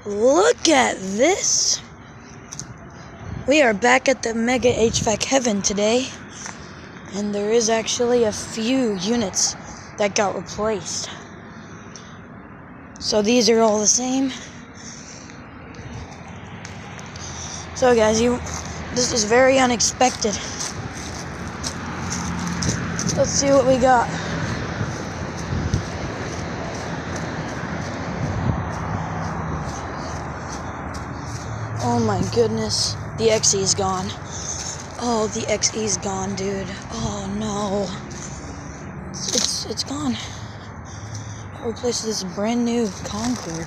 Look at this. We are back at the Mega HVAC Heaven today, and there is actually a few units that got replaced. So these are all the same. So guys, this is very unexpected. Let's see what we got. Oh my goodness, the XE is gone. Oh, the XE is gone, dude. Oh no. It's gone. I replaced this brand new Concord.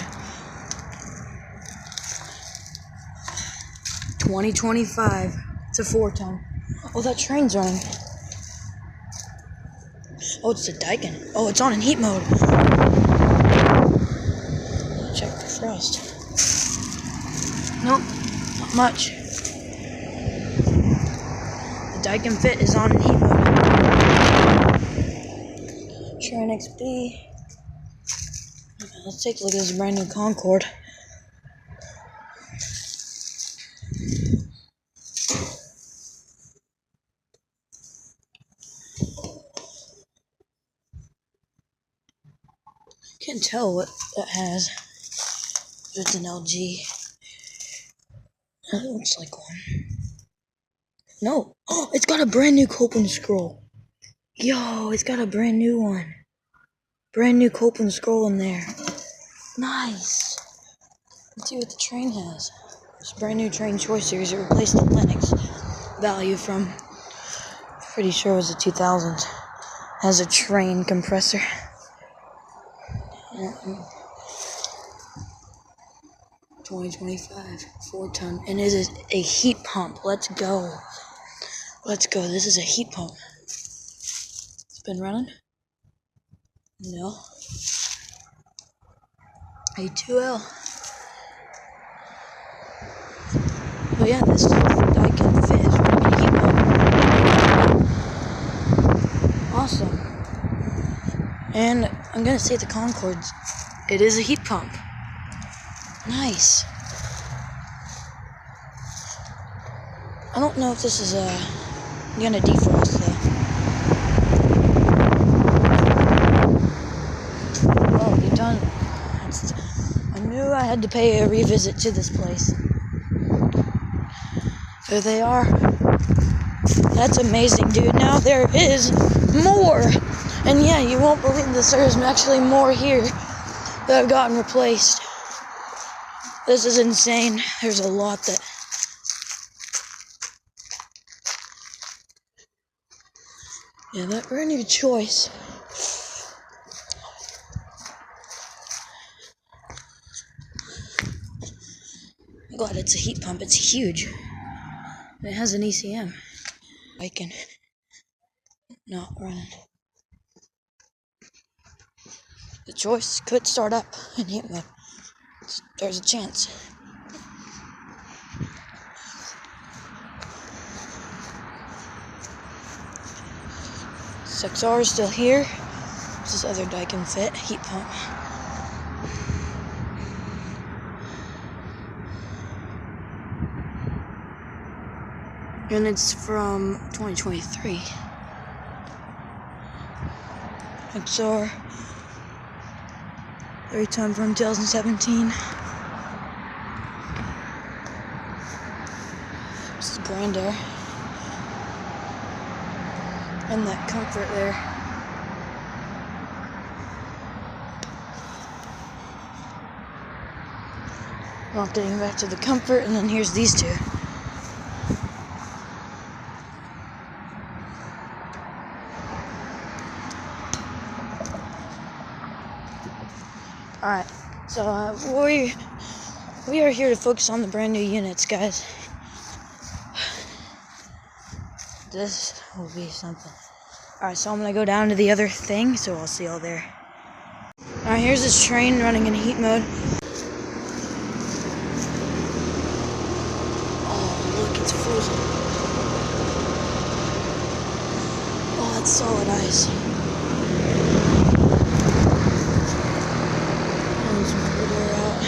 2025. It's a 4-ton. Oh, that train's running. Oh, it's a Daikin. Oh, it's on in heat mode. Check the frost. Nope, not much. The Daikin fit is on in heat mode. Trane XE1000. Let's take a look at this brand new Concord. Can't tell what that has. If it's an LG. It looks like one. No. Oh, it's got a brand new Copeland scroll. Yo, it's got a brand new one. Brand new Copeland scroll in there. Nice. Let's see what the Trane has. This brand new Trane Choice Series. It replaced the Lennox value from, pretty sure it was the 2000s. Has a Trane compressor. 2025, 4-ton, and it is a heat pump. Let's go. Let's go. This is a heat pump. It's been running? No. A2L. But yeah, this Daikin fit is running a heat pump. Awesome. And I'm gonna say the Concords. It is a heat pump. Nice. I don't know if this is gonna defrost though. Oh, you're done. I knew I had to pay a revisit to this place. There they are. That's amazing, dude. Now there is more. And yeah, you won't believe this. There's actually more here that have gotten replaced. This is insane. There's a lot that... Yeah, that brand new Choice. I'm glad it's a heat pump. It's huge. It has an ECM. I can not run. The Choice could start up in heat mode. There's a chance. XR is still here. This is other Daikin fit heat pump. And it's from 2023. XR 3-ton from 2017. This is Grand Air. And that Comfort there. Well, getting back to the Comfort, and then here's these two. Alright, so we are here to focus on the brand new units, guys. This will be something. Alright, so I'm gonna go down to the other thing, so I'll see y'all there. Alright, here's this Trane running in heat mode. Oh, look, it's frozen. Oh, that's solid ice. And some cool air out.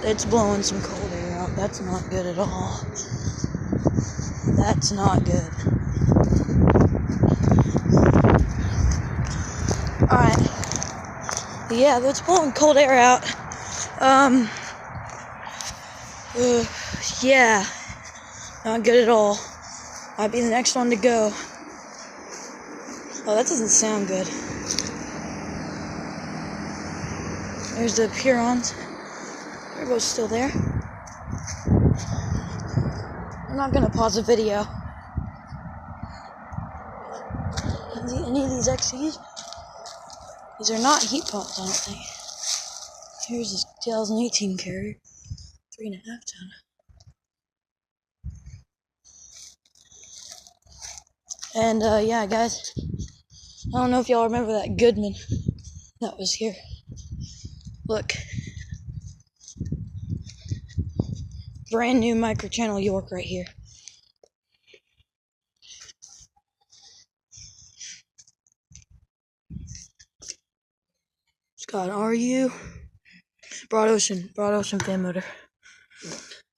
it's blowing some cold air out. That's not good at all. That's not good. Alright. Yeah, that's blowing cold air out. Yeah. Not good at all. Might be the next one to go. Oh, that doesn't sound good. There's the Purons. Turbo's still there. I'm not gonna pause the video. Any of these XEs? These are not heat pumps, I don't think. Here's this 2018 carrier. 3.5 ton. And yeah, guys. I don't know if y'all remember that Goodman that was here. Look. Brand new microchannel York right here. It's got an RU. Broad Ocean fan motor.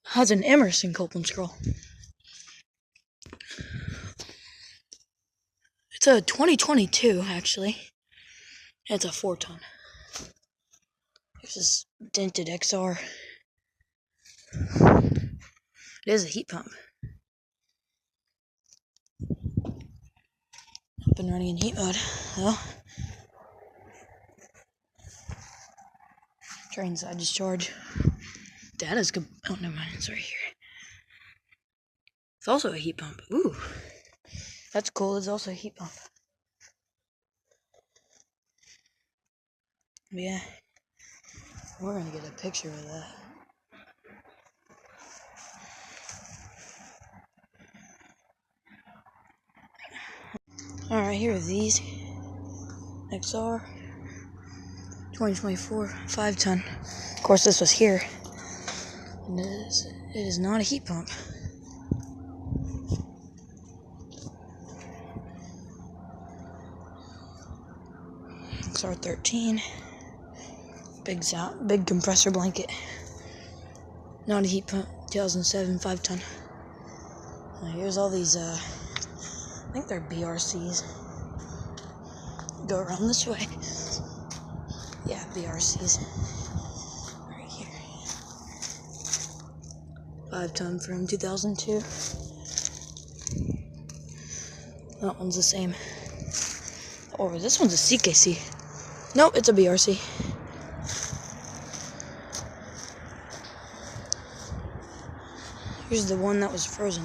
Has an Emerson Copeland scroll. It's a 2022, actually. It's a 4-ton. There's this dented XR. It is a heat pump. I've been running in heat mode, though. Trane side discharge. Data's good. Oh, never mind. It's right here. It's also a heat pump. Ooh. That's cool. It's also a heat pump. Yeah. We're gonna get a picture of that. Alright, here are these. XR 2024 5-ton. Of course, this was here. And it is not a heat pump. XR13. Big compressor blanket. Not a heat pump. 2007 5-ton. Here's all these, I think they're BRCs. Go around this way. Yeah, BRCs. Right here. 5-ton from 2002. That one's the same. Or this one's a CKC. Nope, it's a BRC. Here's the one that was frozen.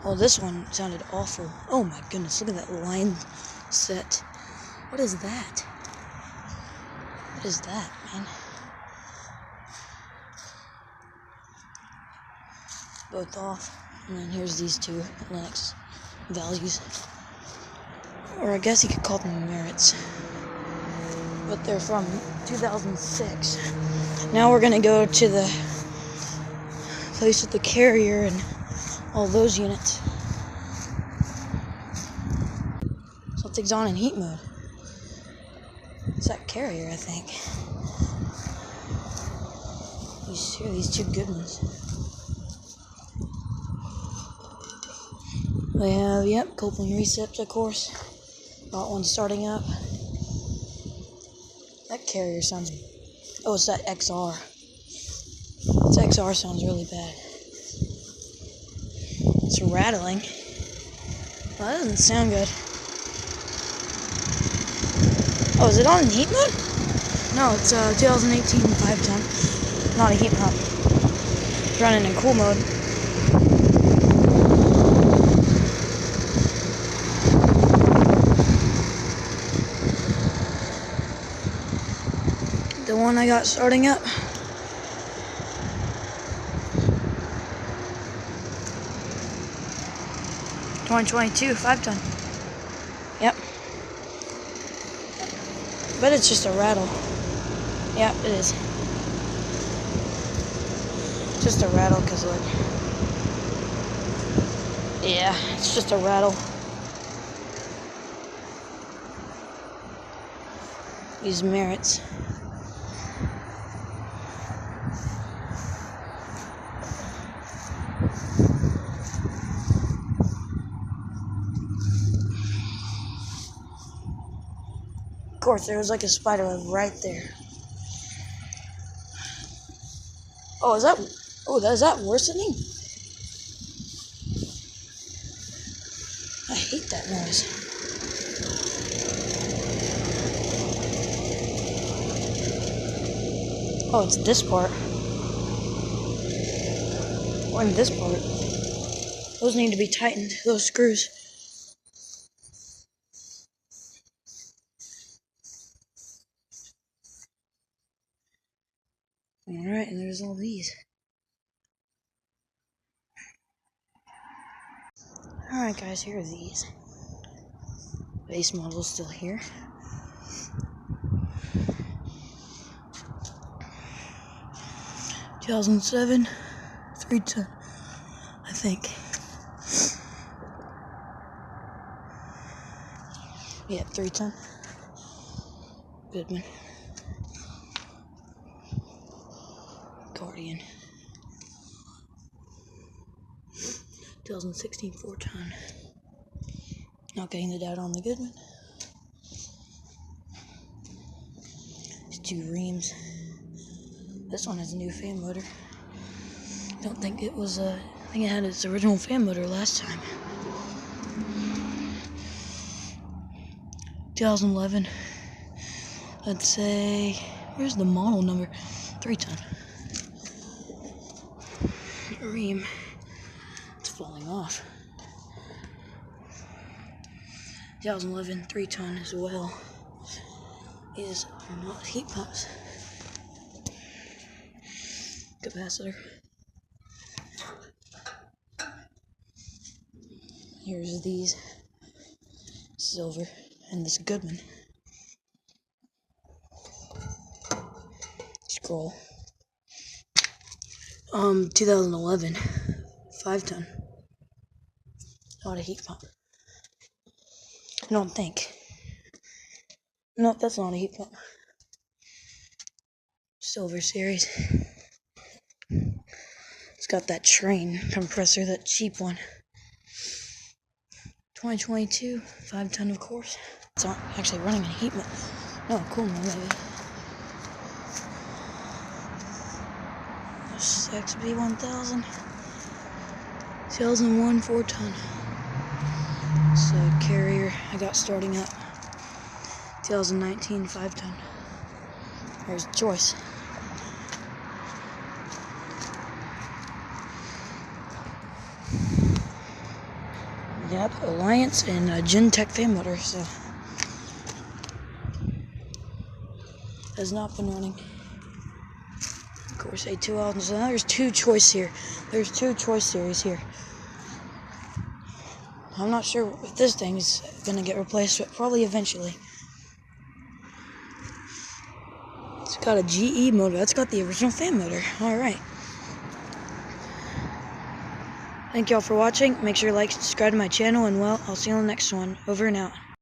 Oh, this one sounded awful. Oh my goodness, look at that line set. What is that? What is that, man? Both off. And then here's these two Linux values. Or I guess you could call them merits. But they're from 2006. Now we're gonna go to the place with the carrier and all those units. Something's on in heat mode. It's that carrier, I think. You see these two good ones. We have, yep, Copeland recips, of course. Got one starting up. That carrier sounds... Oh, it's that XR. This XR sounds really bad. It's rattling. Well, that doesn't sound good. Oh, is it on in heat mode? No, it's a 2018 5-ton. Not a heat pump. It's running in cool mode. The one I got starting up. '22 5-ton. Yep. But it's just a rattle. Yep, it is. Just a rattle, cause look. Yeah, it's just a rattle. These merits. course, there was like a spider web right there. Oh, is that worsening? I hate that noise. Oh, it's this part. Or in this part. Those need to be tightened, those screws. Alright, and there's all these. Alright guys, here are these. Base model's still here. $2007, 310, I think. Yeah, 310. Goodman. Guardian. 2016 410. Not getting the data on the Goodman. These two reams. This one has a new fan motor. Don't think it was I think it had its original fan motor last time. 2011. I'd say, where's the model number? 310. Ream. It's falling off. 2011 3-ton as well. Is not heat pumps. Capacitor. Here's these. Silver. And this Goodman. Scroll. 2011. 5-ton. Not a heat pump. I don't think. No, that's not a heat pump. Silver series. It's got that Trane compressor, that cheap one. 2022, 5-ton of course. It's not actually running a heat pump. No, cool, maybe. XB1000. 2001 4-ton. It's a carrier I got starting up. 2019 5-ton. There's choice. Yep, Alliance and Gentech fan motor, so has not been running. Of course, A2L. So now there's two choice here. There's two choice series here. I'm not sure if this thing is gonna get replaced, but probably eventually. It's got a GE motor. That's got the original fan motor. Alright. Thank y'all for watching. Make sure to like, subscribe to my channel, and well, I'll see you on the next one. Over and out.